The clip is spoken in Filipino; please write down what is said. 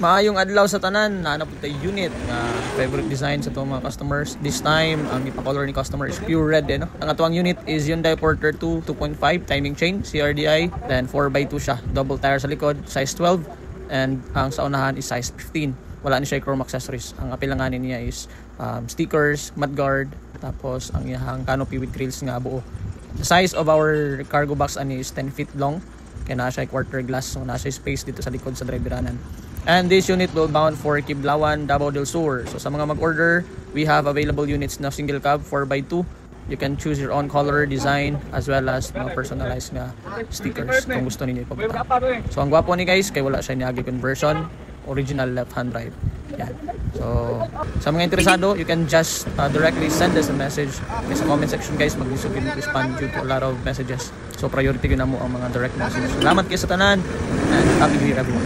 Maayong adlaw sa tanan, naanap po tayo unit na favorite design sa itong mga customers. This time, ang ipakolor ni customer is pure red. No? Ang atuang unit is Hyundai Porter 2 2.5 timing chain, CRDI. Then 4x2 siya, double tire sa likod, size 12. And ang sa unahan is size 15. Wala ni siya chrome accessories. Ang apilanganin niya is stickers, mudguard, tapos ang iyang canopy with grills nga buo. The size of our cargo box ani is 10 feet long. Kaya na siya quarter glass, so na siya space dito sa likod sa driveranan. And this unit will bound for Kiblawan, Davao del Sur. So sa mga mag-order, we have available units na single cab 4x2. You can choose your own color, design, as well as mga personalized nga stickers kung gusto niyo ipabutan. So ang gwapo ni guys, kay wala siya niagi conversion, original left-hand drive. Yan. So sa mga interesado, you can just directly send us a message sa comment section guys. Mag-isip yung respond due to a lot of messages. So priority ko na mo ang mga direct messages. Salamat kayo sa tanan and happy new year everyone.